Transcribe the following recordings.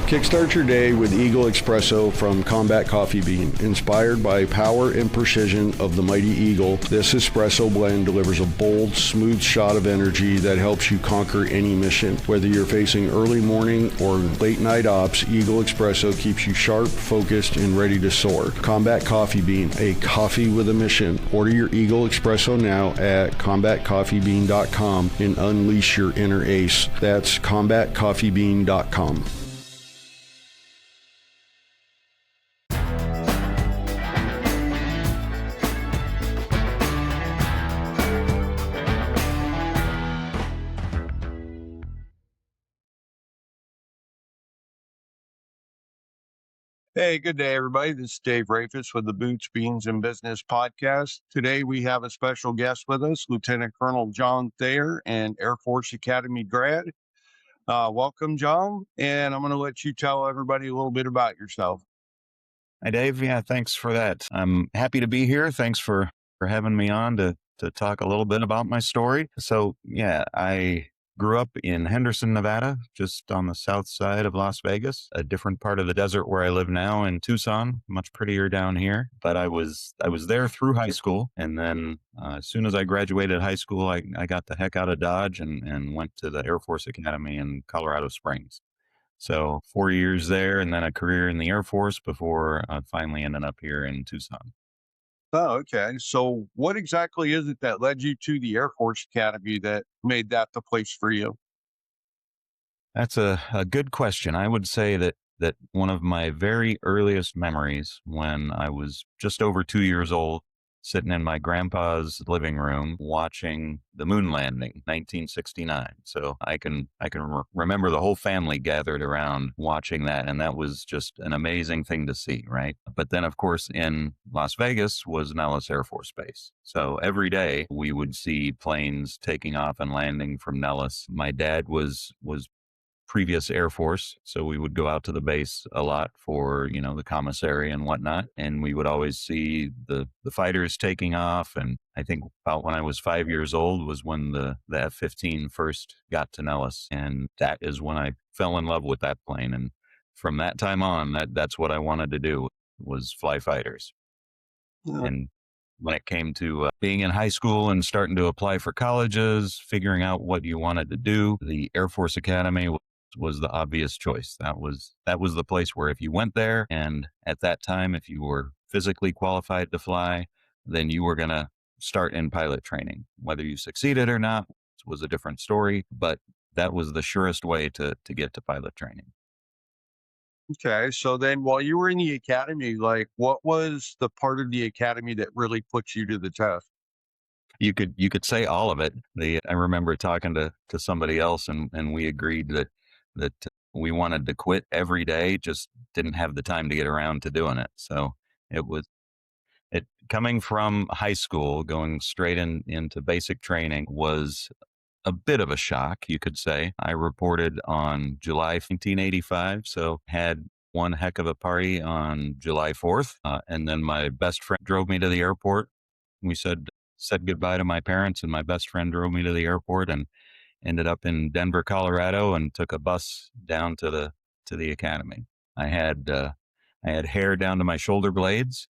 Kickstart your day with Eagle Espresso from Combat Coffee Bean. Inspired by power and precision of the mighty Eagle, this espresso blend delivers a bold, smooth shot of energy that helps you conquer any mission. Whether you're facing early morning or late night ops, Eagle Espresso keeps you sharp, focused, and ready to soar. Combat Coffee Bean, a coffee with a mission. Order your Eagle Espresso now at combatcoffeebean.com and unleash your inner ace. That's combatcoffeebean.com. Hey, good day, everybody. This is Dave Rafus with the Boots, Beans, and Business podcast. Today, we have a special guest with us, Lieutenant Colonel John Thayer, an Air Force Academy grad. Welcome, John, and I'm going to let you tell everybody a little bit about yourself. Hi, Dave. Yeah, thanks for that. I'm happy to be here. Thanks for having me on to talk a little bit about my story. So, yeah, I grew up in Henderson, Nevada, just on the south side of Las Vegas, a different part of the desert where I live now in Tucson, much prettier down here. But I was there through high school. And then as soon as I graduated high school, I got the heck out of Dodge and went to the Air Force Academy in Colorado Springs. So 4 years there and then a career in the Air Force before finally ending up here in Tucson. Oh, okay. So what exactly is it that led you to the Air Force Academy that made that the place for you? That's a good question. I would say that one of my very earliest memories when I was just over 2 years old, sitting in my grandpa's living room watching the moon landing, 1969. So I can remember the whole family gathered around watching that, and that was just an amazing thing to see, right? But then, of course, in Las Vegas was Nellis Air Force Base. So every day we would see planes taking off and landing from Nellis. My dad was previous Air Force. So we would go out to the base a lot for, the commissary and whatnot. And we would always see the fighters taking off. And I think about when I was 5 years old was when the F-15 first got to Nellis. And that is when I fell in love with that plane. And from that time on, that's what I wanted to do, was fly fighters. Yeah. And when it came to being in high school and starting to apply for colleges, figuring out what you wanted to do, the Air Force Academy was the obvious choice. That was the place where if you went there, and at that time, if you were physically qualified to fly, then you were going to start in pilot training. Whether you succeeded or not was a different story, but that was the surest way to get to pilot training. Okay. So then while you were in the academy, what was the part of the academy that really put you to the test? You could say all of it. I remember talking to somebody else, and we agreed that we wanted to quit every day, just didn't have the time to get around to doing it. So it coming from high school, going straight into basic training was a bit of a shock, you could say. I reported on July 1985, so had one heck of a party on July 4th. And then my best friend drove me to the airport. We said goodbye to my parents, and my best friend drove me to the airport and ended up in Denver, Colorado, and took a bus down to the academy. I had hair down to my shoulder blades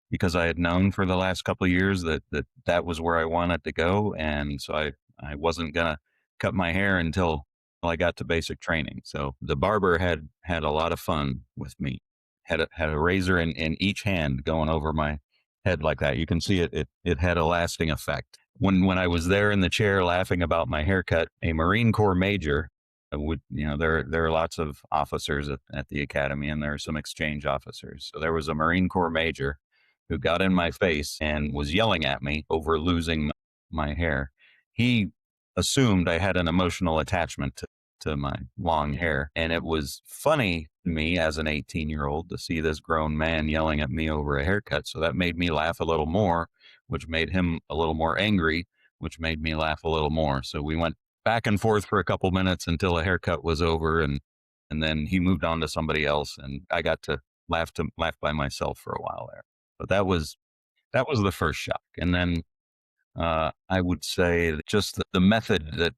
because I had known for the last couple of years that was where I wanted to go, and so I wasn't gonna cut my hair until I got to basic training. So the barber had a lot of fun with me. Had a razor in each hand going over my head like that. You can see it had a lasting effect. When I was there in the chair laughing about my haircut, a Marine Corps major there are lots of officers at the academy, and there are some exchange officers. So there was a Marine Corps major who got in my face and was yelling at me over losing my hair. He assumed I had an emotional attachment to my long hair. And it was funny to me as an 18-year-old to see this grown man yelling at me over a haircut. So that made me laugh a little more, which made him a little more angry, which made me laugh a little more. So we went back and forth for a couple minutes until a haircut was over, and then he moved on to somebody else, and I got to laugh by myself for a while there. But that was the first shock. And then I would say that just the method that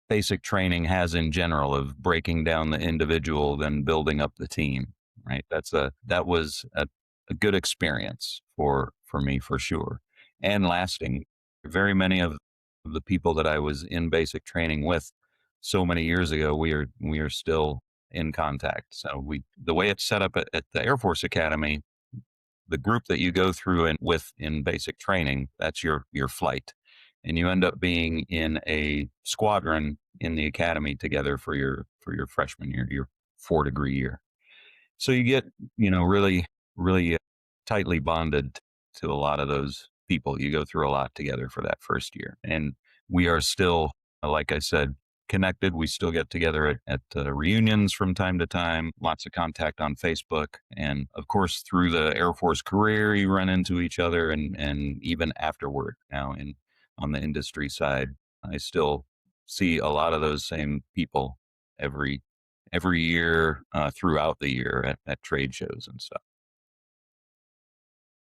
basic training has in general of breaking down the individual, then building up the team, right? That was a good experience for me for sure, and lasting. Very many of the people that I was in basic training with so many years ago, we are still in contact. So the way it's set up at the Air Force Academy, the group that you go through and with in basic training, that's your flight. And you end up being in a squadron in the academy together for your freshman year, your 4-degree year. So you get, really tightly bonded to a lot of those people. You go through a lot together for that first year. And we are still, like I said, connected. We still get together at reunions from time to time, lots of contact on Facebook. And of course, through the Air Force career, you run into each other, and even afterward now on the industry side, I still see a lot of those same people every year, throughout the year at trade shows and stuff.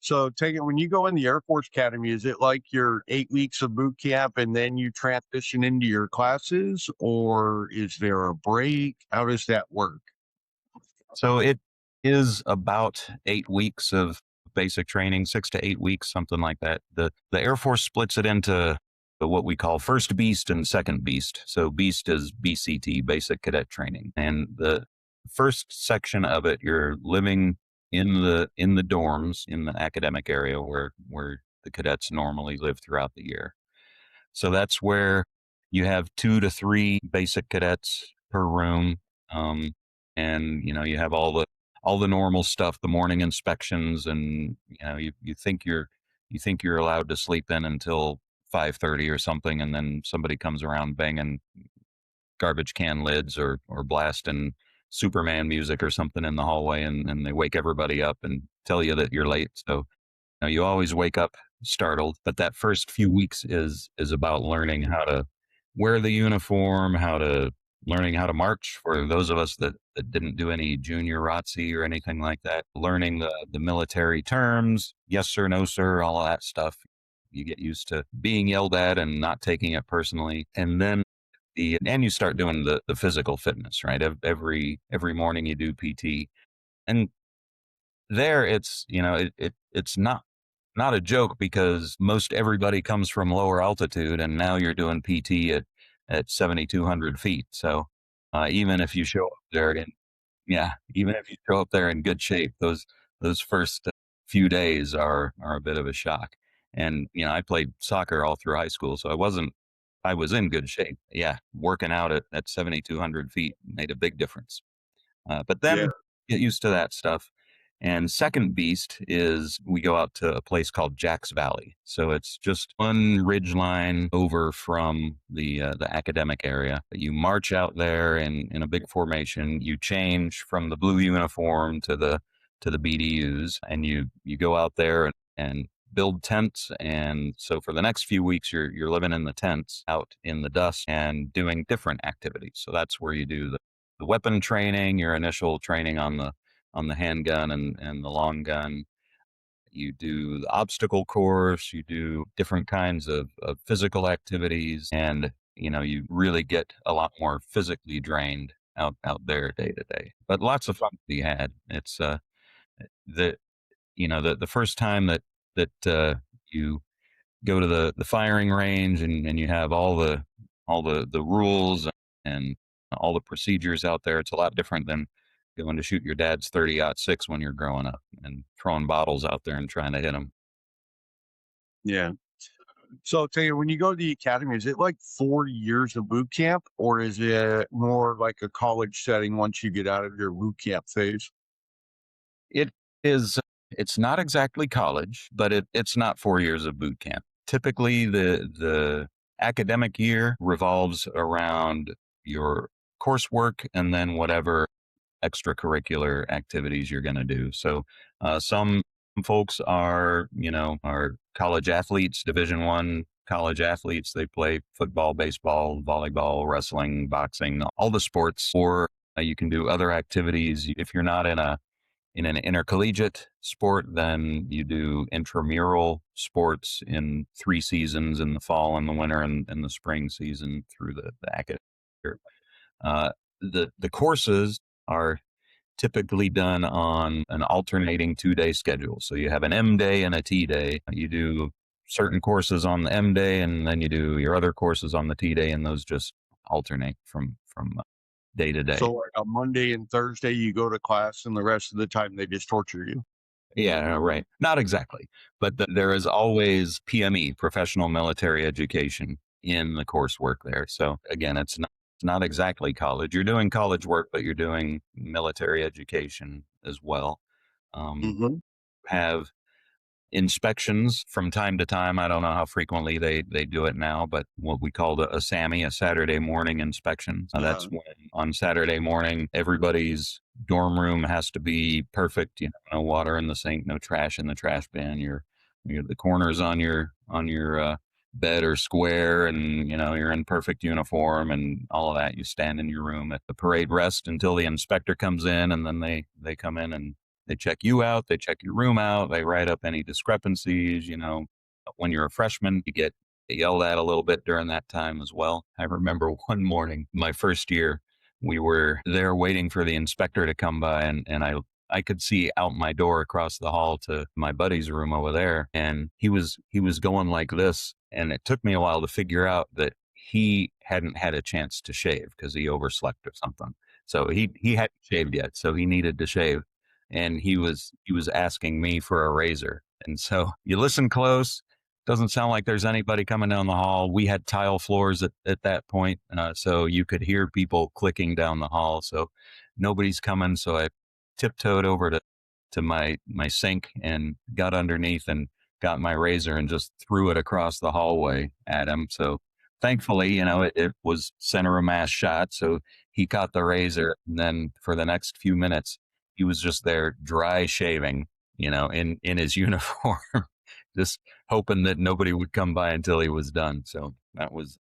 So, when you go in the Air Force Academy, is it like your 8 weeks of boot camp and then you transition into your classes, or is there a break? How does that work? So it is about 8 weeks of basic training, 6 to 8 weeks, something like that. The Air Force splits it into what we call first beast and second beast. So beast is BCT, basic cadet training. And the first section of it, you're living in the dorms in the academic area where the cadets normally live throughout the year. So that's where you have 2 to 3 basic cadets per room. Um, and you have all the normal stuff, the morning inspections, and you think you're allowed to sleep in until 5:30 or something, and then somebody comes around banging garbage can lids or blasting Superman music or something in the hallway, and they wake everybody up and tell you that you're late. So you always wake up startled, but that first few weeks is about learning how to wear the uniform, learning how to march for those of us that didn't do any junior ROTC or anything like that, learning the military terms, yes sir, no sir, all of that stuff. You get used to being yelled at and not taking it personally. And then and you start doing the physical fitness, right? Every morning you do PT. And there it's not a joke, because most everybody comes from lower altitude, and now you're doing PT at 7,200 feet. So even if you show up there even if you show up there in good shape, those first few days are a bit of a shock. And I played soccer all through high school, so I was in good shape. Yeah, working out at 7,200 feet made a big difference. But Yeah. then get used to that stuff. And second beast is we go out to a place called Jack's Valley. So it's just one ridge line over from the academic area. You march out there in a big formation. You change from the blue uniform to the BDUs, and you go out there and build tents. And so for the next few weeks, you're living in the tents out in the dust and doing different activities. So that's where you do the weapon training, your initial training on the handgun and the long gun. You do the obstacle course, you do different kinds of physical activities, and you really get a lot more physically drained out there day to day. But lots of fun to be had. It's the the first time that you go to the firing range, and you have all the rules and all the procedures out there. It's a lot different than going to shoot your dad's 30-06 when you're growing up and throwing bottles out there and trying to hit them. Yeah. So, Taylor, when you go to the academy, is it like 4 years of boot camp, or is it more like a college setting once you get out of your boot camp phase? It is. It's not exactly college, but it's not 4 years of boot camp. Typically, the academic year revolves around your coursework and then whatever extracurricular activities you're going to do. So some folks are college athletes, Division I college athletes. They play football, baseball, volleyball, wrestling, boxing, all the sports. Or you can do other activities. If you're not in an intercollegiate sport, then you do intramural sports in 3 seasons, in the fall and the winter and the spring season through the academic Uh, the courses are typically done on an alternating 2-day schedule. So you have an M day and a T day. You do certain courses on the M day, and then you do your other courses on the T day, and those just alternate from day to day. So like on Monday and Thursday, you go to class, and the rest of the time they just torture you. Yeah, right. Not exactly, but there is always PME, professional military education, in the coursework there. So again, it's not exactly college. You're doing college work, but you're doing military education as well. Um, Hmm. have inspections from time to time. I don't know how frequently they do it now, but what we call a SAMI, a Saturday morning inspection. That's Yeah. when on Saturday morning, everybody's dorm room has to be perfect. No water in the sink, no trash in the trash bin. The corners on your bed are square, and you're in perfect uniform and all of that. You stand in your room at the parade rest until the inspector comes in, and then they come in and they check you out, they check your room out, they write up any discrepancies. When you're a freshman, you get yelled at a little bit during that time as well. I remember one morning, my first year, we were there waiting for the inspector to come by, and I could see out my door across the hall to my buddy's room over there, and he was going like this, and it took me a while to figure out that he hadn't had a chance to shave because he overslept or something. So he hadn't shaved yet, so he needed to shave, and he was asking me for a razor. And so you listen close. Doesn't sound like there's anybody coming down the hall. We had tile floors at that point, so you could hear people clicking down the hall. So nobody's coming. So I tiptoed over to my sink and got underneath and got my razor and just threw it across the hallway at him. So thankfully, it was center of mass shot. So he caught the razor, and then for the next few minutes, he was just there dry shaving, in his uniform, just hoping that nobody would come by until he was done. So that was,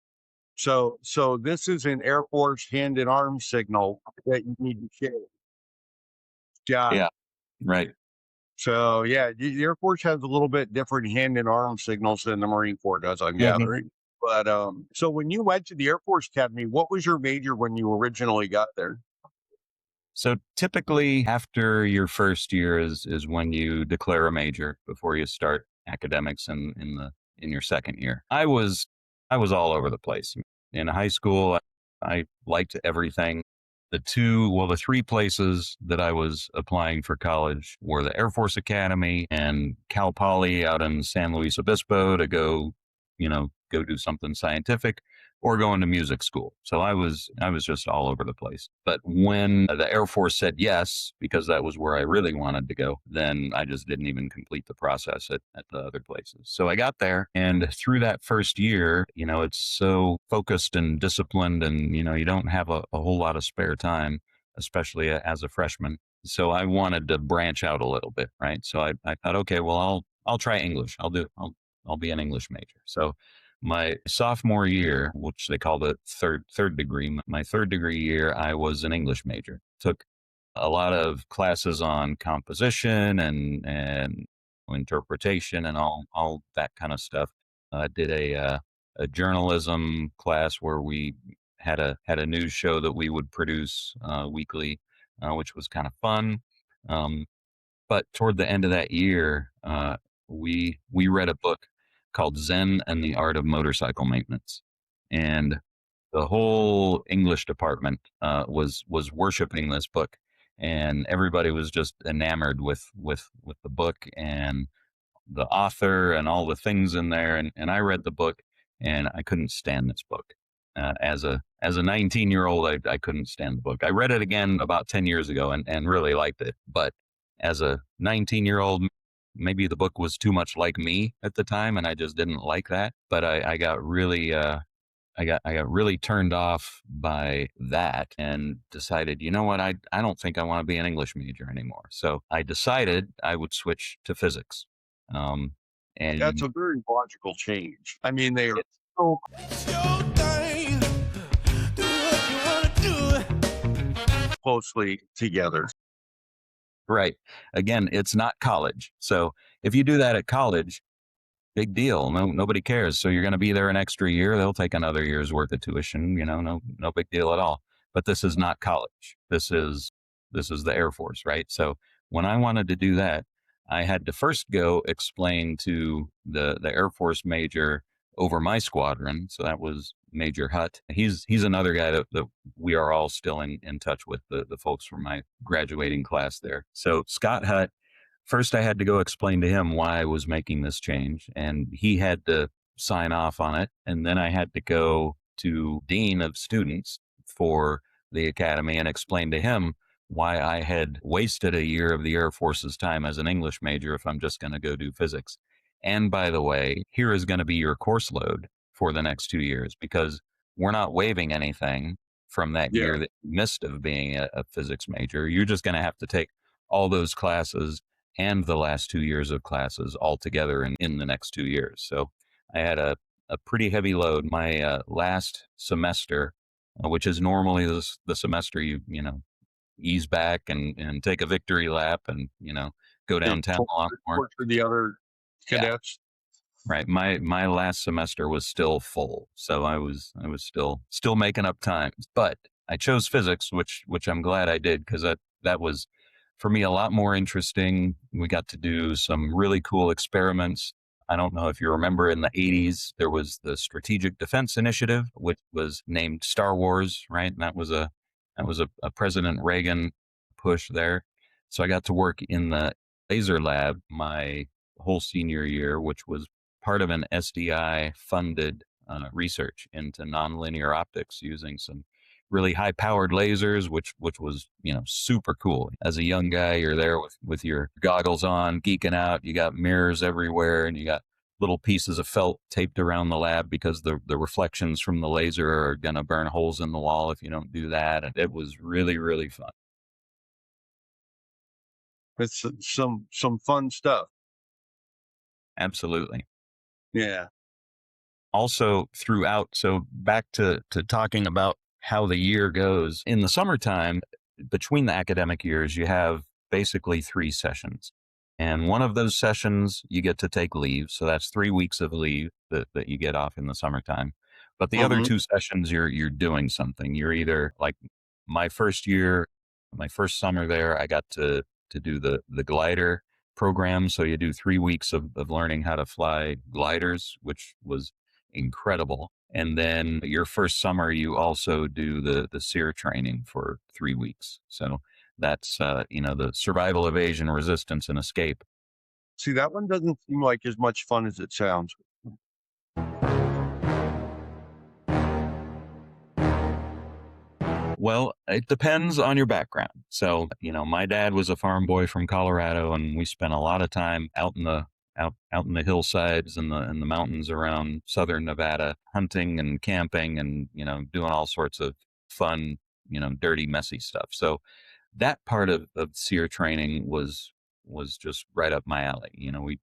So this is an Air Force hand and arm signal that you need to share. Got yeah, it. right. So yeah, the Air Force has a little bit different hand and arm signals than the Marine Corps does, I'm Mhm. gathering. But so when you went to the Air Force Academy, what was your major when you originally got there? So typically after your first year is when you declare a major before you start academics in your second year. I was all over the place. In high school, I liked everything. The three places that I was applying for college were the Air Force Academy and Cal Poly out in San Luis Obispo to go do something scientific, or going to music school. So I was just all over the place. But when the Air Force said yes, because that was where I really wanted to go, then I just didn't even complete the process at the other places. So I got there, and through that first year, it's so focused and disciplined, and you don't have a whole lot of spare time, especially as a freshman. So I wanted to branch out a little bit, right? So I thought, okay, well, I'll try English. I'll be an English major. So my sophomore year, which they call the third degree, my third degree year, I was an English major. Took a lot of classes on composition and interpretation and all that kind of stuff. Did a journalism class where we had a news show that we would produce weekly, which was kind of fun. Um, but toward the end of that year, we read a book called Zen and the Art of Motorcycle Maintenance, and the whole English department was worshiping this book, and everybody was just enamored with the book and the author and all the things in there. And I read the book, and I couldn't stand this book. As a 19-year-old, I couldn't stand the book. I read it again about 10 years ago and really liked it. But as a 19-year-old, maybe the book was too much like me at the time, and I just didn't like that. But I got really I got really turned off by that and decided, you know what, I don't think I want to be an English major anymore. So I decided I would switch to physics. Um, That's and a very logical change. I mean, they are it's so It's your thing. Do what you wanna do. closely together. right. Again, it's not college. So if you do that at college, big deal. Nobody cares. So you're going to be there an extra year. They'll take another year's worth of tuition. No big deal at all. But this is not college. This is the Air Force, right? So when I wanted to do that, I had to first go explain to the Air Force major over my squadron. So that was Major Hutt. He's another guy that we are all still in touch with, the folks from my graduating class there. So Scott Hutt, first I had to go explain to him why I was making this change, and he had to sign off on it. And then I had to go to Dean of Students for the academy and explain to him why I had wasted a year of the Air Force's time as an English major if I'm just going to go do physics. And by the way, here is going to be your course load for the next 2 years, because we're not waiving anything from that Yeah. year that you missed of being a physics major. You're just going to have to take all those classes and the last 2 years of classes all together in the next 2 years. So I had a pretty heavy load. My last semester, which is normally the semester you know ease back and take a victory lap and go downtown a lot more. Report for the other Yeah. cadets. Right. My last semester was still full, so I was still making up time. But I chose physics, which I'm glad I did, because that was for me a lot more interesting. We got to do some really cool experiments. I don't know if you remember, in the 80s there was the Strategic Defense Initiative, which was named Star Wars, right? And that was a President Reagan push there. So I got to work in the laser lab my whole senior year, which was part of an SDI funded research into nonlinear optics using some really high powered lasers, which was super cool. As a young guy, you're there with your goggles on, geeking out. You got mirrors everywhere, and you got little pieces of felt taped around the lab because the reflections from the laser are going to burn holes in the wall if you don't do that. And it was really, really fun. It's some fun stuff. Absolutely. Yeah. Also throughout, so back to talking about how the year goes. In the summertime, between the academic years, you have basically 3 sessions. And one of those sessions, you get to take leave. So that's 3 weeks of leave that you get off in the summertime. But the other 2 sessions, you're doing something. You're either, like my first year, my first summer there, I got to do the glider program. So you do 3 weeks of learning how to fly gliders, which was incredible. And then your first summer, you also do the SEER training for 3 weeks. So that's, the survival, evasion, resistance, and escape. See, that one doesn't seem like as much fun as it sounds. Well, it depends on your background. So, my dad was a farm boy from Colorado, and we spent a lot of time out in the hillsides and the mountains around southern Nevada, hunting and camping and, doing all sorts of fun, dirty, messy stuff. So that part of SEER training was just right up my alley.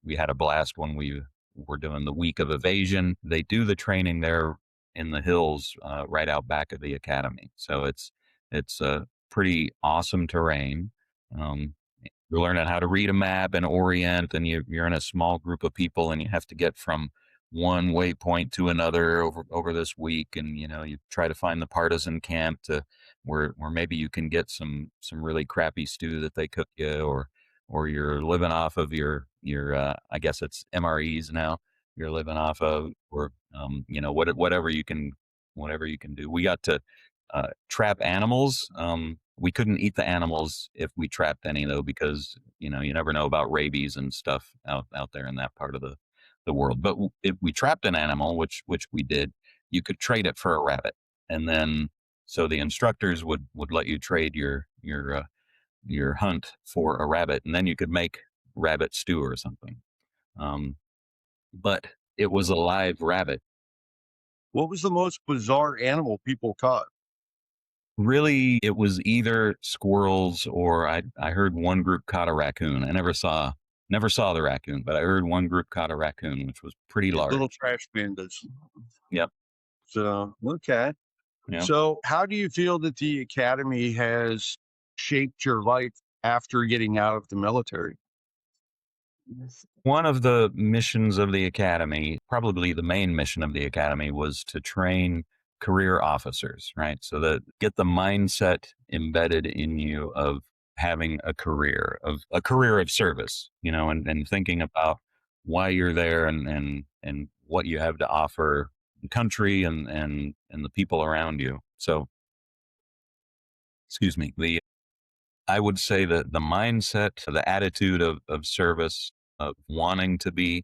We had a blast when we were doing the week of evasion. They do the training there in the hills, right out back of the academy. So it's a pretty awesome terrain. You're learning how to read a map and orient, and you're in a small group of people, and you have to get from one waypoint to another over this week. And you try to find the partisan camp to where maybe you can get some really crappy stew that they cook you, or you're living off of your I guess it's MREs now. You're living off of, or whatever you can do. We got to trap animals. We couldn't eat the animals if we trapped any, though, because you never know about rabies and stuff out there in that part of the world. But if we trapped an animal, which we did, you could trade it for a rabbit, and then so the instructors would let you trade your hunt for a rabbit, and then you could make rabbit stew or something. But it was a live rabbit. What was the most bizarre animal people caught? Really, it was either squirrels, or I heard one group caught a raccoon. I never saw the raccoon, but I heard one group caught a raccoon, which was pretty large. Little trash pandas. Yep. So, okay. Yeah. So how do you feel that the academy has shaped your life after getting out of the military? One of the missions of the academy, probably the main mission of the academy, was to train career officers, right? So that get the mindset embedded in you of having a career of service, and thinking about why you're there and what you have to offer the country and the people around you. So, excuse me, I would say that the mindset, the attitude of service, of wanting to be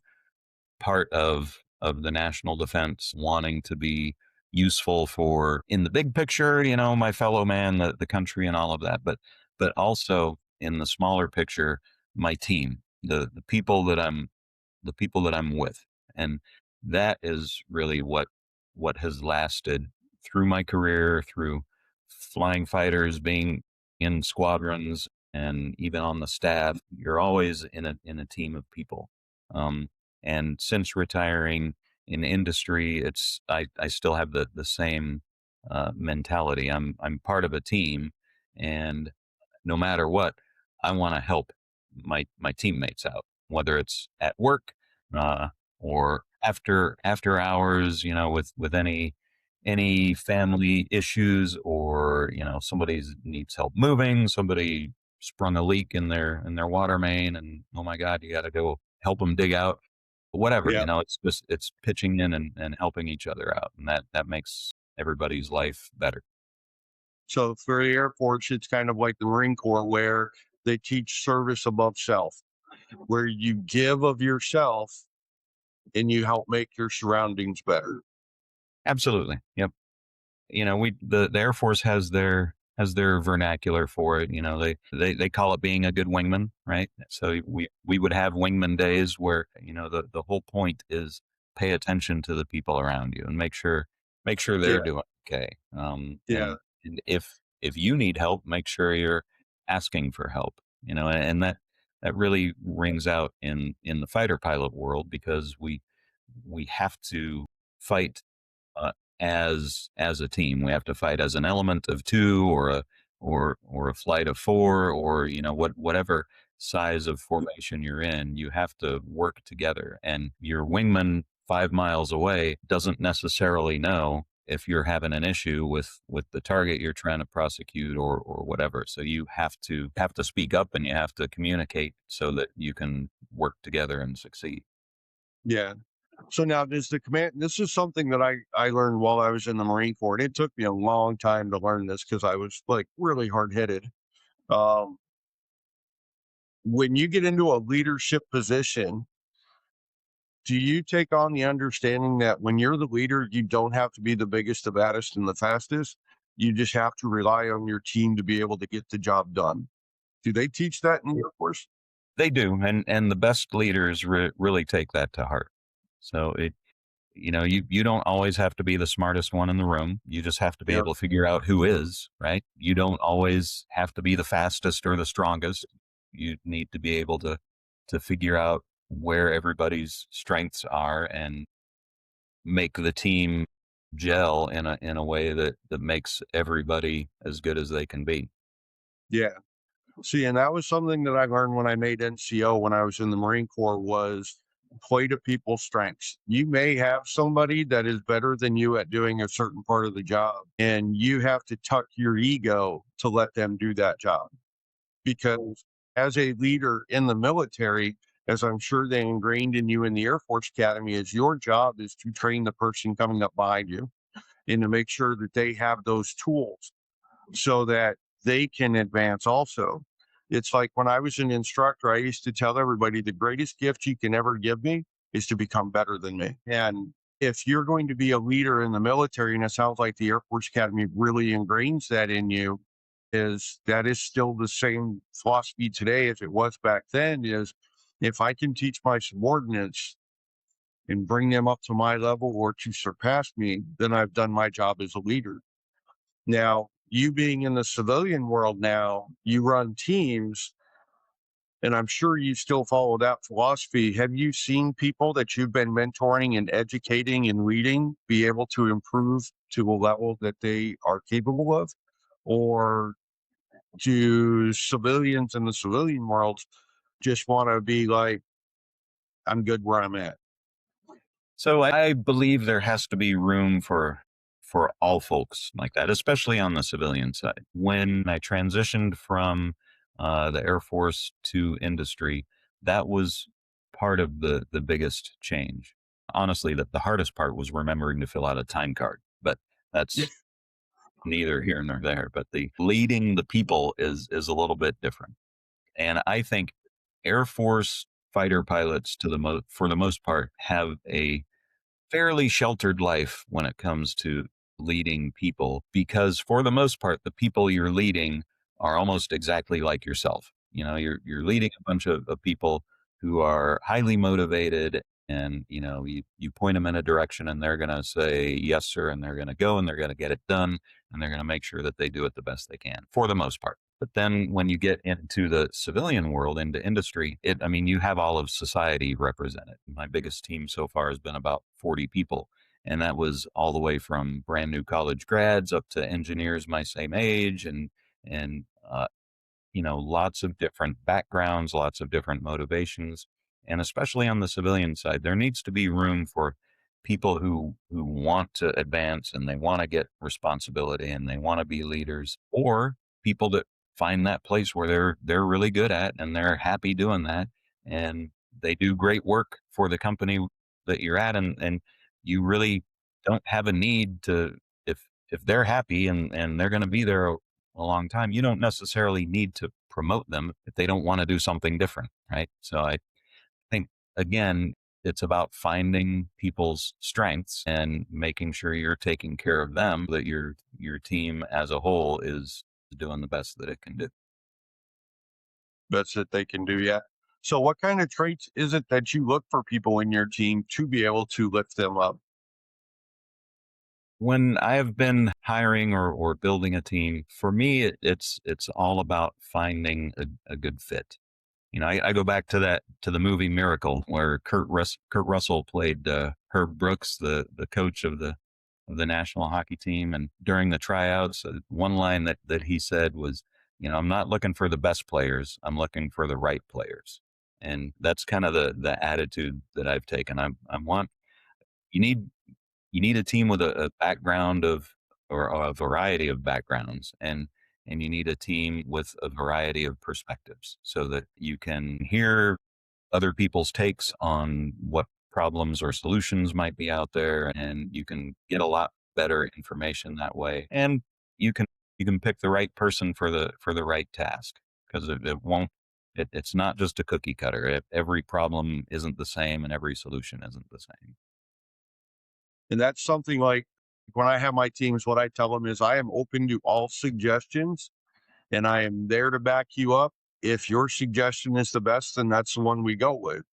part of the national defense, wanting to be useful for in the big picture, my fellow man, the country and all of that, but also in the smaller picture, my team, the people that I'm with. And that is really what has lasted through my career, through flying fighters, being in squadrons, and even on the staff. You're always in a team of people. Um, and since retiring in industry, I still have the same mentality. I'm part of a team, and no matter what, I want to help my teammates out, whether it's at work, uh, or after hours, with any family issues, or somebody needs help moving, somebody sprung a leak in their water main, and oh my God, you got to go help them dig out whatever. Yeah. It's just it's pitching in and helping each other out, and that makes everybody's life better. So for the Air Force, it's kind of like the Marine Corps where they teach service above self, where you give of yourself and you help make your surroundings better. Absolutely. Yep. The Air Force has their vernacular for it. They call it being a good wingman, right? So we would have wingman days where the whole point is pay attention to the people around you and make sure Yeah. they're doing okay. Yeah. And if you need help, make sure you're asking for help. And that really rings out in the fighter pilot world, because we have to fight uh, as a team. We have to fight as an element of two, or a flight of four, or whatever size of formation you're in. You have to work together, and your wingman 5 miles away doesn't necessarily know if you're having an issue with the target you're trying to prosecute, or whatever. So you have to speak up, and you have to communicate so that you can work together and succeed. Yeah. So now does the command, this is something that I learned while I was in the Marine Corps. And it took me a long time to learn this because I was like really hard headed. Um, when you get into a leadership position, do you take on the understanding that when you're the leader, you don't have to be the biggest, the baddest, and the fastest? You just have to rely on your team to be able to get the job done. Do they teach that in the Air Force? They do, and the best leaders really take that to heart. So you don't always have to be the smartest one in the room. You just have to be Yeah. able to figure out who is, right. You don't always have to be the fastest or the strongest. You need to be able to figure out where everybody's strengths are, and make the team gel in a way that makes everybody as good as they can be. Yeah. See, and that was something that I learned when I made NCO when I was in the Marine Corps was play to people's strengths. You may have somebody that is better than you at doing a certain part of the job, and you have to tuck your ego to let them do that job. Because as a leader in the military, as I'm sure they ingrained in you in the Air Force Academy, is your job is to train the person coming up behind you and to make sure that they have those tools so that they can advance also. It's like when I was an instructor, I used to tell everybody the greatest gift you can ever give me is to become better than me. And if you're going to be a leader in the military, and it sounds like the Air Force Academy really ingrains that in you, is that is still the same philosophy today as it was back then, is if I can teach my subordinates and bring them up to my level or to surpass me, then I've done my job as a leader. Now, you being in the civilian world now, you run teams, and I'm sure you still follow that philosophy. Have you seen people that you've been mentoring and educating and leading be able to improve to a level that they are capable of? Or do civilians in the civilian world just want to be like I'm good where I'm at. So I believe there has to be room for all folks like that, especially on the civilian side. When I transitioned from the Air Force to industry, that was part of the biggest change. Honestly, the hardest part was remembering to fill out a time card, but that's neither here nor there. But the leading the people is a little bit different, and I think Air Force fighter pilots for the most part have a fairly sheltered life when it comes to leading people because for the most part the people you're leading are almost exactly like yourself. You're leading a bunch of people who are highly motivated, and you point them in a direction and they're going to say yes sir, and they're going to go and they're going to get it done, and they're going to make sure that they do it the best they can for the most part. But then when you get into the civilian world, into industry, I mean, you have all of society represented. My biggest team so far has been about 40 people. And that was all the way from brand new college grads up to engineers my same age, and lots of different backgrounds, lots of different motivations. And especially on the civilian side, there needs to be room for people who want to advance and they want to get responsibility and they want to be leaders, or people that find that place where they're really good at and they're happy doing that, and they do great work for the company that you're at, and you really don't have a need to, if they're happy and they're going to be there a long time, you don't necessarily need to promote them if they don't want to do something different, right? So I think, again, it's about finding people's strengths and making sure you're taking care of them, that your team as a whole is doing the best that it can do. Best that they can do. Yeah. So what kind of traits is it that you look for people in your team to be able to lift them up? When I have been hiring or building a team, for me, it's all about finding a good fit. I go back to the movie Miracle, where Kurt Russell played Herb Brooks, the coach of the national hockey team, and during the tryouts, one line that he said was, "I'm not looking for the best players, I'm looking for the right players," and that's kind of the attitude that I've taken. I want you need you need a team with a background or a variety of backgrounds, and you need a team with a variety of perspectives so that you can hear other people's takes on what problems or solutions might be out there, and you can get a lot better information that way, and you can pick the right person for the right task, because it won't it's not just a cookie cutter. Every problem isn't the same and every solution isn't the same. And that's something like when I have my teams, what I tell them is I am open to all suggestions and I am there to back you up. If your suggestion is the best, then that's the one we go with.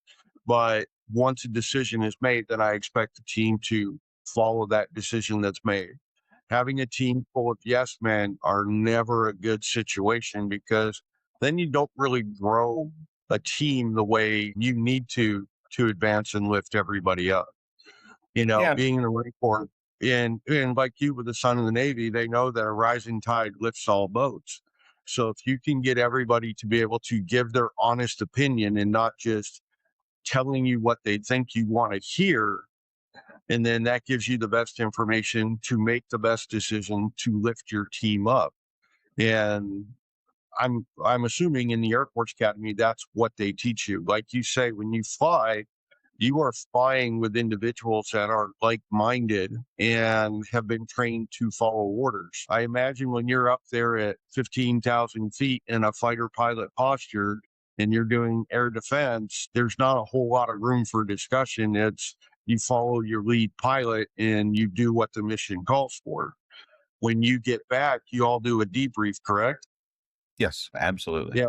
But once a decision is made, then I expect the team to follow that decision that's made. Having a team full of yes men are never a good situation, because then you don't really grow a team the way you need to advance and lift everybody up. Yeah. Being in the Marine Corps, and like you with the Son of the Navy, they know that a rising tide lifts all boats. So if you can get everybody to be able to give their honest opinion and not just telling you what they think you want to hear, and then that gives you the best information to make the best decision to lift your team up. And I'm assuming in the Air Force Academy that's what they teach you. Like you say, when you fly, you are flying with individuals that are like-minded and have been trained to follow orders. I imagine when you're up there at 15,000 feet in a fighter pilot posture and you're doing air defense, there's not a whole lot of room for discussion. It's you follow your lead pilot and you do what the mission calls for. When you get back, you all do a debrief, correct? Yes, absolutely. Yeah.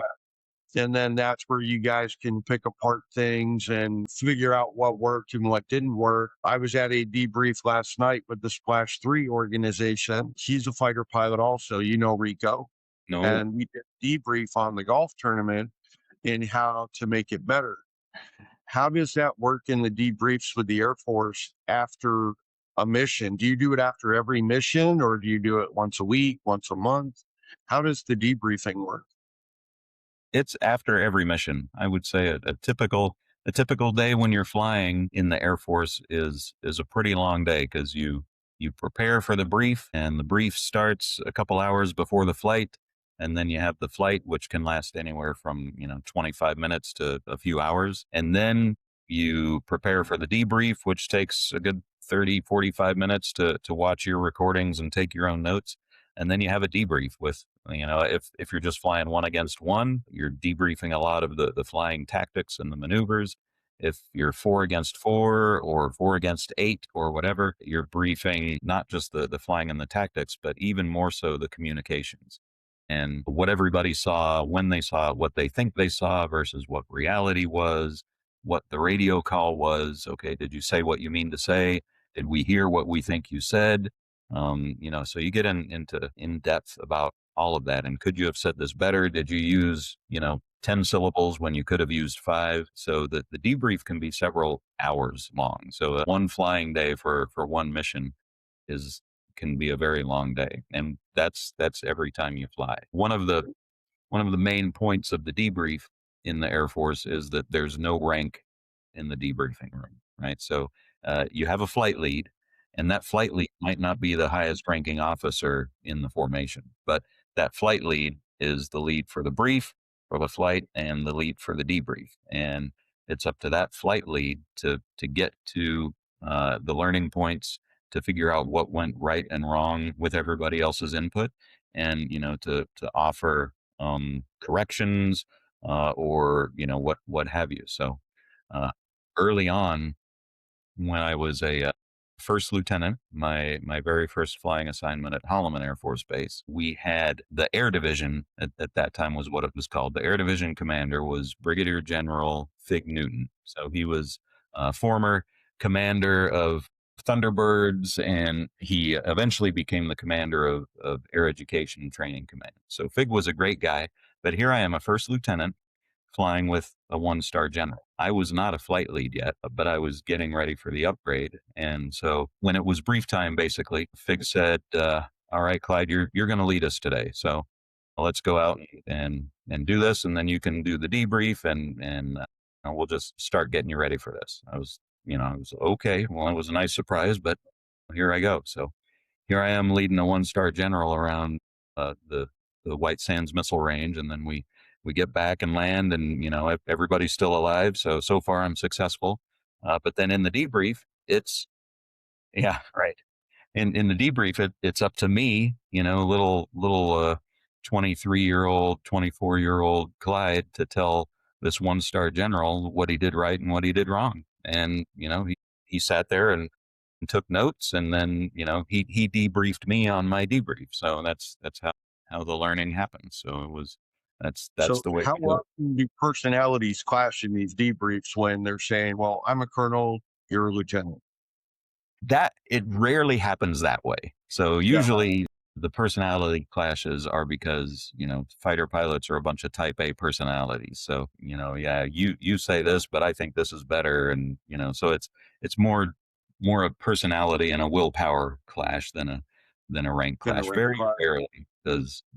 And then that's where you guys can pick apart things and figure out what worked and what didn't work. I was at a debrief last night with the Splash 3 organization. He's a fighter pilot also, Rico. No. And we did a debrief on the golf tournament and how to make it better. How does that work in the debriefs with the Air Force after a mission? Do you do it after every mission, or do you do it once a week, once a month? How does the debriefing work? It's after every mission. I would say a typical a typical day when you're flying in the Air Force is a pretty long day because you prepare for the brief, and the brief starts a couple hours before the flight, and then you have the flight, which can last anywhere from 25 minutes to a few hours, and then you prepare for the debrief, which takes a good 30-45 minutes to watch your recordings and take your own notes. And then you have a debrief with, if you're just flying one against one, you're debriefing a lot of the flying tactics and the maneuvers. If you're 4 against 4 or 4 against 8 or whatever, you're briefing not just the flying and the tactics, but even more so the communications and what everybody saw, when they saw it, what they think they saw versus what reality was, what the radio call was. Okay, did you say what you mean to say? Did we hear what we think you said? So you get into in depth about all of that. And could you have said this better? Did you use 10 syllables when you could have used 5? So the debrief can be several hours long. So one flying day for one mission is can be a very long day, and that's every time you fly. One of the main points of the debrief in the Air Force is that there's no rank in the debriefing room, right? So you have a flight lead, and that flight lead might not be the highest ranking officer in the formation, but that flight lead is the lead for the brief, for the flight, and the lead for the debrief. And it's up to that flight lead to get to the learning points, to figure out what went right and wrong with everybody else's input, and to offer corrections, or what have you. So early on, when I was a first lieutenant, my very first flying assignment at Holloman Air Force Base, we had the Air Division at that time was what it was called. The Air Division commander was Brigadier General Fig Newton. So he was a former commander of Thunderbirds, and he eventually became the commander of Air Education Training Command. So Fig was a great guy, but here I am, a first lieutenant, flying with a 1-star general. I was not a flight lead yet, but I was getting ready for the upgrade. And so when it was brief time, basically, Fig said, all right, Clyde, you're going to lead us today. So let's go out and do this. And then you can do the debrief, and we'll just start getting you ready for this. I was okay. Well, it was a nice surprise, but here I go. So here I am leading a 1-star general around the White Sands Missile Range. And then we get back and land, and everybody's still alive. So far I'm successful. But then in the debrief, it's right. In the debrief, it's up to me, little 23-year-old, 24-year-old Clyde, to tell this 1-star general what he did right and what he did wrong. And he sat there and took notes, and then he debriefed me on my debrief. So that's how the learning happens. So it was. That's So the way how we do it. often do personalities clash in these debriefs when they're saying, well, I'm a colonel, you're a lieutenant? That it rarely happens that way. So Yeah. usually the personality clashes are because fighter pilots are a bunch of type A personalities. So you say this, but I think this is better, and so it's more a personality and a willpower clash than a rank Gonna clash. rank Very clash. rarely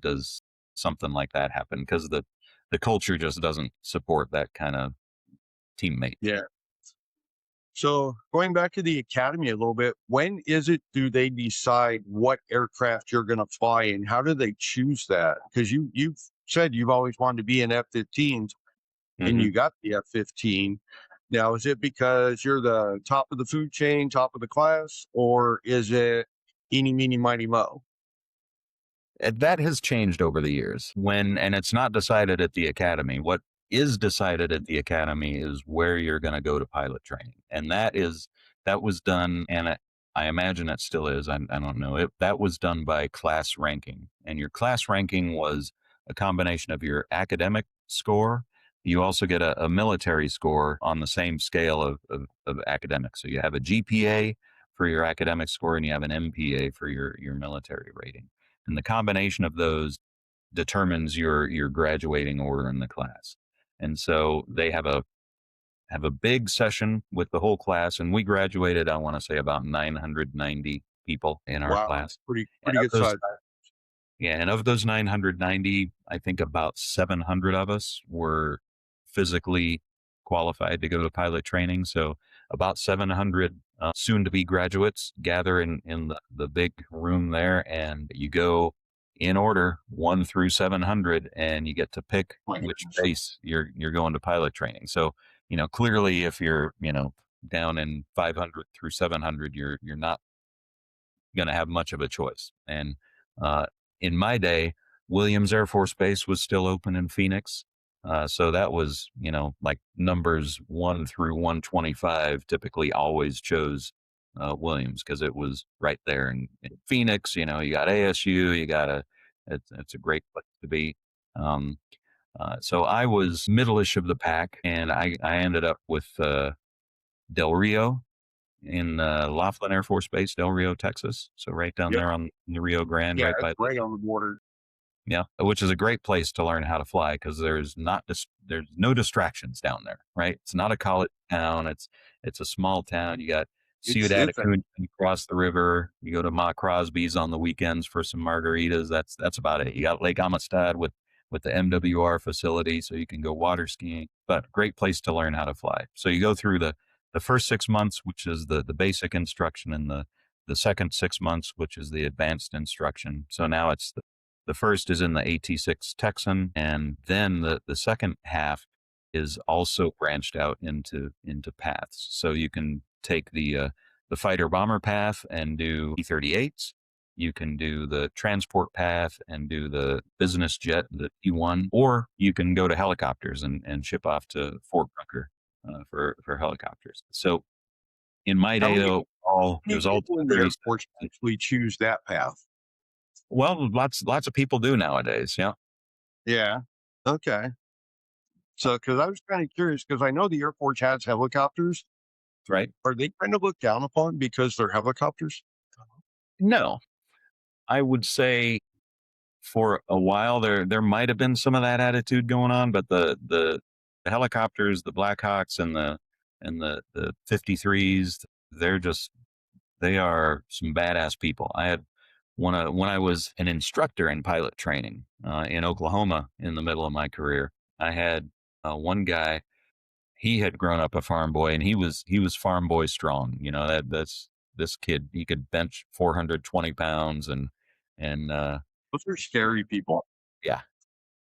does something like that happen, because the culture just doesn't support that kind of teammate. Yeah. So going back to the academy a little bit, when do they decide what aircraft you're going to fly, and how do they choose that? Because you've said you've always wanted to be an F-15s, and you got the F-15. Now, is it because you're the top of the food chain, top of the class, or is it eeny, meeny, miny, mo? That has changed over the years, and it's not decided at the academy. What is decided at the academy is where you're going to go to pilot training. And that was done, and I imagine it still is. I don't know. That was done by class ranking. And your class ranking was a combination of your academic score. You also get a military score on the same scale of academics. So you have a GPA for your academic score, and you have an MPA for your military rating. And the combination of those determines your graduating order in the class. And so they have a big session with the whole class, and we graduated, I want to say, about 990 people in our Wow, class. pretty And of good those, size. and of those 990, I think about 700 of us were physically qualified to go to pilot training. So about 700 soon to be graduates gather in the big room there, and you go in order 1 through 700, and you get to pick which base you're going to pilot training. So, clearly if you're, down in 500 through 700, you're not going to have much of a choice. And uh, in my day, Williams Air Force Base was still open in Phoenix. So that was, like numbers 1 through 125 typically always chose Williams because it was right there in Phoenix. You got ASU, it's a great place to be. Um, so I was middle-ish of the pack, and I ended up with Del Rio in Laughlin Air Force Base, Del Rio, Texas. So right down Yep. there on the Rio Grande, Yeah, right it's by right on the border. yeah, which is a great place to learn how to fly because there's no distractions down there, right? It's not a college town. It's a small town. You got Ciudad It's a Acuña, you cross the river. You go to Ma Crosby's on the weekends for some margaritas. That's about it. You got Lake Amistad with the MWR facility, so you can go water skiing. But great place to learn how to fly. So you go through the first 6 months, which is the basic instruction, and the second 6 months, which is the advanced instruction. So now it's the first is in the AT-6 Texan, and then the second half is also branched out into paths. So you can take the fighter bomber path and do E-38s. You can do the transport path and do the business jet, the P-1, or you can go to helicopters and ship off to Fort Rucker for helicopters. So in my how day, many, though, how it many was all people in the Air 37. Force actually choose that path? Well, lots of people do nowadays. Yeah, Yeah. Okay. So, because I was kind of curious, because I know the Air Force has helicopters. right. Are they kind of looked down upon because they're helicopters? No, I would say for a while there might have been some of that attitude going on, but the helicopters, the Blackhawks and the 53s, they are some badass people. I had when I was an instructor in pilot training in Oklahoma in the middle of my career, I had one guy. He had grown up a farm boy, and he was farm boy strong. That's this kid. He could bench 420 pounds, and Those are scary people. yeah,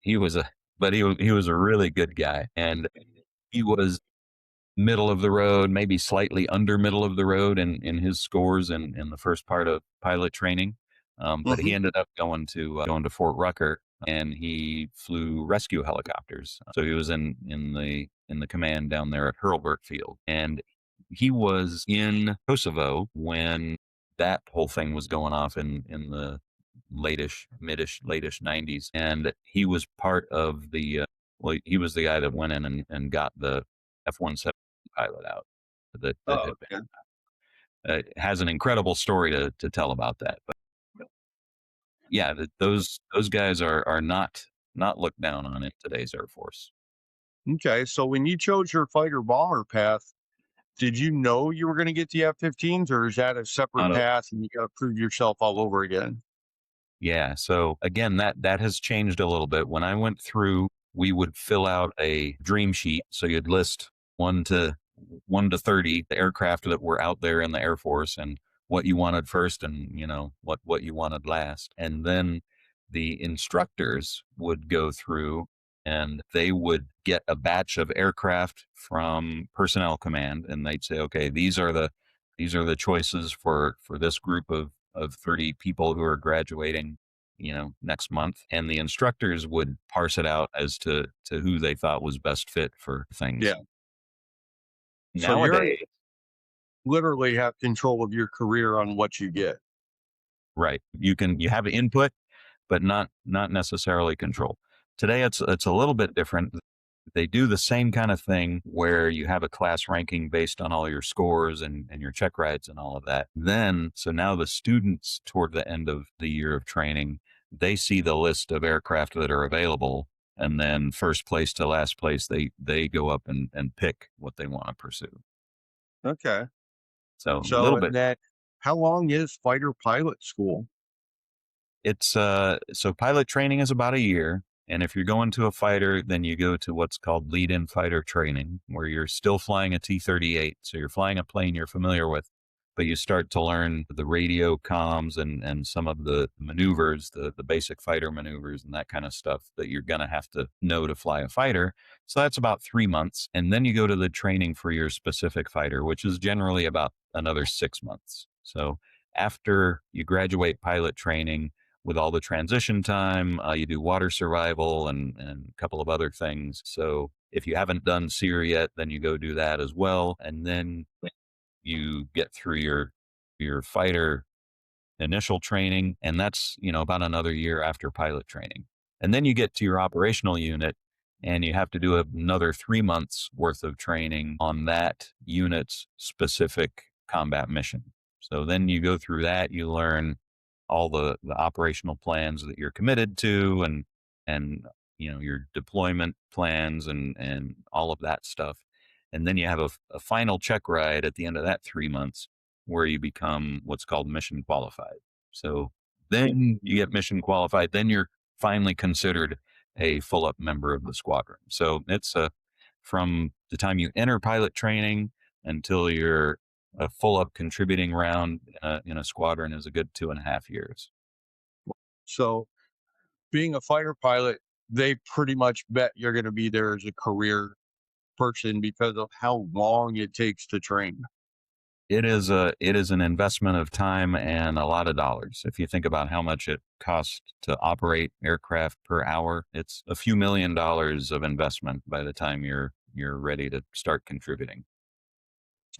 he was he was a really good guy, and he was middle of the road, maybe slightly under middle of the road in his scores in the first part of pilot training. But Hmm. he ended up going to Fort Rucker, and he flew rescue helicopters. So he was in the command down there at Hurlburt Field, and he was in Kosovo when that whole thing was going off in the latish 90s, and he was part of well, he was the guy that went in and got the F-117 pilot out that Oh, had been okay. has an incredible story to tell about that. But yeah, those guys are not looked down on in today's Air Force. Okay. So when you chose your fighter bomber path, did you know you were going to get the F-15s, or is that a separate Not a path and you got to prove yourself all over again? Yeah. So again, that has changed a little bit. When I went through, we would fill out a dream sheet. So you'd list 1 to 30 the aircraft that were out there in the Air Force and what you wanted first, and what you wanted last. And then the instructors would go through and they would get a batch of aircraft from personnel command, and they'd say, okay, these are the choices for this group of 30 people who are graduating next month, and the instructors would parse it out as to who they thought was best fit for things. Yeah. So you're Nowadays, literally have control of your career on what you get. right, you have input, but not necessarily control. Today it's a little bit different. They do the same kind of thing where you have a class ranking based on all your scores and your check rides and all of that. So now the students toward the end of the year of training, they see the list of aircraft that are available, and then first place to last place, they go up and pick what they want to pursue. Okay. So a So little and bit. that, how long is fighter pilot school? It's so pilot training is about a year, And if you're going to a fighter, then you go to what's called lead-in fighter training, where you're still flying a T-38. So you're flying a plane you're familiar with, but you start to learn the radio comms and some of the maneuvers, the basic fighter maneuvers and that kind of stuff that you're going to have to know to fly a fighter. So that's about 3 months. And then you go to the training for your specific fighter, which is generally about another 6 months. So after you graduate pilot training, with all the transition time, you do water survival and a couple of other things. So if you haven't done SEER yet, then you go do that as well. And then you get through your fighter initial training, and that's, about another year after pilot training. And then you get to your operational unit, and you have to do another 3 months worth of training on that unit's specific combat mission. So then you go through that, you learn all the operational plans that you're committed to, and your deployment plans and all of that stuff. And then you have a final check ride at the end of that 3 months where you become what's called mission qualified. So then you get mission qualified, then you're finally considered a full up member of the squadron. So it's from the time you enter pilot training until you're a full up contributing round in a squadron is a good 2.5 years. So being a fighter pilot, they pretty much bet you're going to be there as a career person because of how long it takes to train. It is an investment of time and a lot of dollars. If you think about how much it costs to operate aircraft per hour, it's a few $1 million of investment by the time you're ready to start contributing.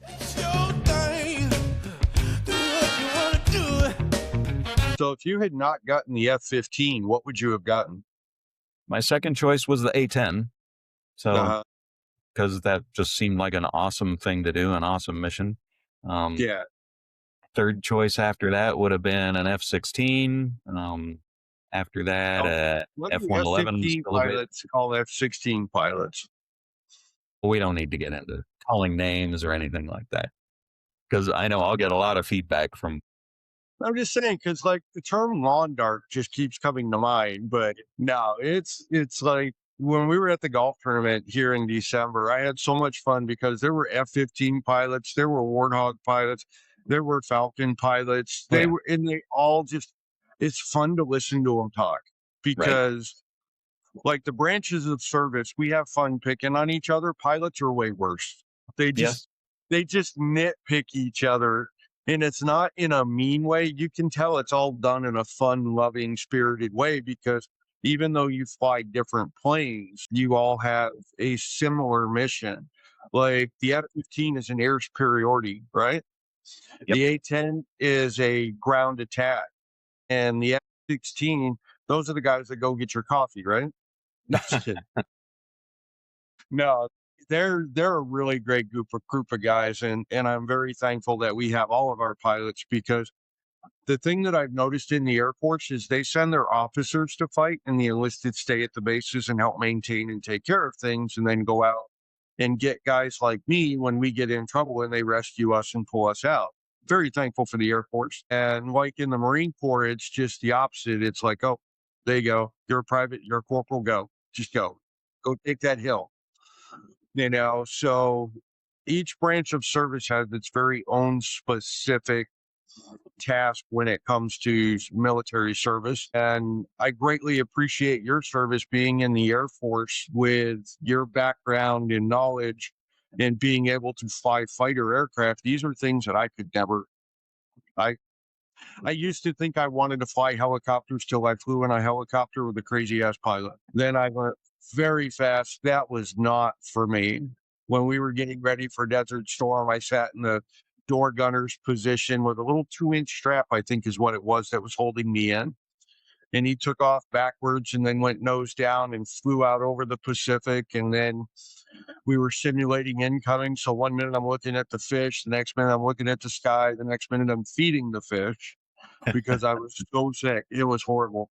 It's your thing. Do what you wanna do. So if you had not gotten the F-15, what would you have gotten? My second choice was the A-10. So because that just seemed like an awesome thing to do, an awesome mission. Yeah. Third choice after that would have been an F-16. After that, What do F-111. F-15 pilots call F-16 pilots? We don't need to get into calling names or anything like that, because I know I'll get a lot of feedback from. I'm just saying, because like the term lawn dart just keeps coming to mind, but no, it's like when we were at the golf tournament here in December, I had so much fun because there were F-15 pilots, there were Warthog pilots, there were Falcon pilots. They were, and they all just, it's fun to listen to them talk because like the branches of service, we have fun picking on each other. Pilots are way worse. They just nitpick each other. And it's not in a mean way. You can tell it's all done in a fun, loving, spirited way because even though you fly different planes, you all have a similar mission. Like the F-15 is an air superiority, right? Yep. The A-10 is a ground attack. And the F-16, those are the guys that go get your coffee, right? No, just kidding. No, they're a really great group of guys, and I'm very thankful that we have all of our pilots because the thing that I've noticed in the Air Force is they send their officers to fight and the enlisted stay at the bases and help maintain and take care of things and then go out and get guys like me when we get in trouble and they rescue us and pull us out. Very thankful for the Air Force. And like in the Marine Corps, it's just the opposite. It's like, oh, there you go. You're a private, you're a corporal, go. Just go take that hill. So each branch of service has its very own specific task when it comes to military service. And I greatly appreciate your service being in the Air Force with your background and knowledge and being able to fly fighter aircraft. These are things that I could never. I used to think I wanted to fly helicopters till I flew in a helicopter with a crazy ass pilot. Then I went very fast. That was not for me. When we were getting ready for Desert Storm, I sat in the door gunner's position with a little 2-inch strap, I think is what it was that was holding me in. And he took off backwards and then went nose down and flew out over the Pacific. And then we were simulating incoming. So 1 minute I'm looking at the fish, the next minute I'm looking at the sky, the next minute I'm feeding the fish because I was so sick. It was horrible.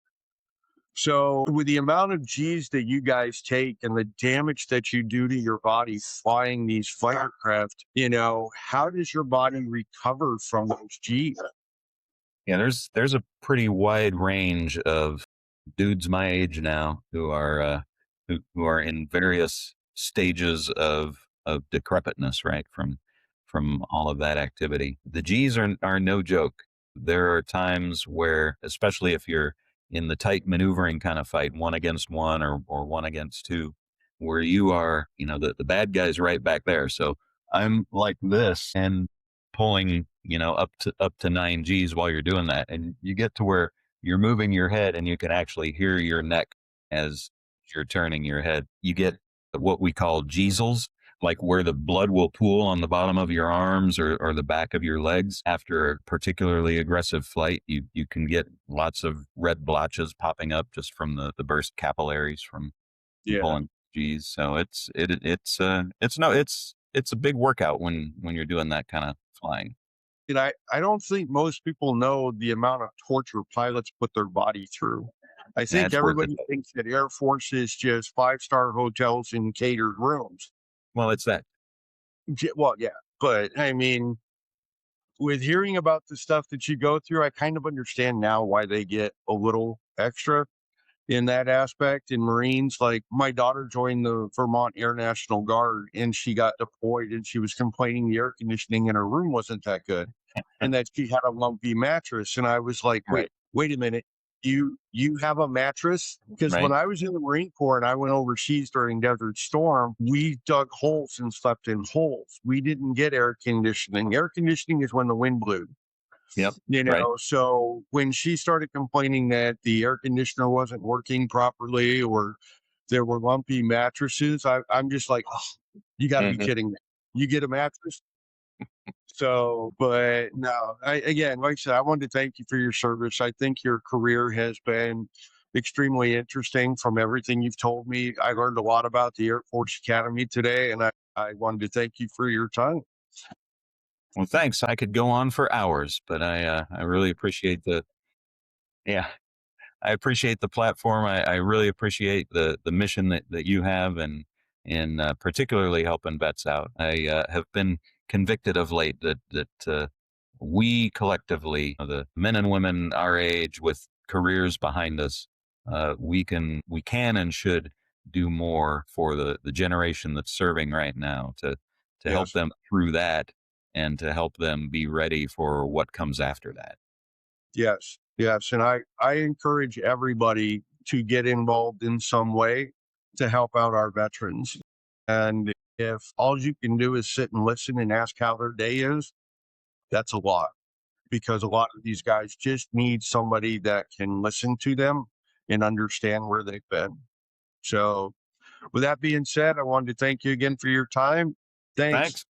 So with the amount of G's that you guys take and the damage that you do to your body flying these fighter craft, how does your body recover from those G's? Yeah, there's a pretty wide range of dudes my age now who are who are in various stages of decrepitness, right? From all of that activity. The G's are no joke. There are times where, especially if you're in the tight maneuvering kind of fight, one against one or one against two, where you are, the bad guy's right back there. So I'm like this and pulling, up to 9 G's while you're doing that. And you get to where you're moving your head and you can actually hear your neck as you're turning your head. You get what we call Geezels, like where the blood will pool on the bottom of your arms or the back of your legs after a particularly aggressive flight. You can get lots of red blotches popping up just from the burst capillaries from Yeah. pulling G's. So it's a big workout when you're doing that kind of flying. And I don't think most people know the amount of torture pilots put their body through. I think That's worth it. everybody thinks that Air Force is just 5-star hotels and catered rooms. Well, it's that. Well, yeah, but I mean, with hearing about the stuff that you go through, I kind of understand now why they get a little extra in that aspect. In Marines, like my daughter joined the Vermont Air National Guard and she got deployed and she was complaining the air conditioning in her room wasn't that good and that she had a lumpy mattress. And I was like, Right. wait a minute. You have a mattress? Because when Right. I was in the Marine Corps and I went overseas during Desert Storm, we dug holes and slept in holes. We didn't get air conditioning. Air conditioning is when the wind blew. Yep. Right. So when she started complaining that the air conditioner wasn't working properly or there were lumpy mattresses, I'm just like, oh, you got to be Mhm. kidding me. You get a mattress? So, but no, again, like I said, I wanted to thank you for your service. I think your career has been extremely interesting from everything you've told me. I learned a lot about the Air Force Academy today, and I wanted to thank you for your time. Well, thanks. I could go on for hours, but I really appreciate yeah, I appreciate the platform. I really appreciate the mission that you have and particularly helping vets out. I have been convicted of late that we collectively, the men and women our age with careers behind us, we can and should do more for the generation that's serving right now to help Yes. them through that and to help them be ready for what comes after that. Yes, yes, and I encourage everybody to get involved in some way to help out our veterans. And if all you can do is sit and listen and ask how their day is, that's a lot because a lot of these guys just need somebody that can listen to them and understand where they've been. So, with that being said, I wanted to thank you again for your time. Thanks. Thanks.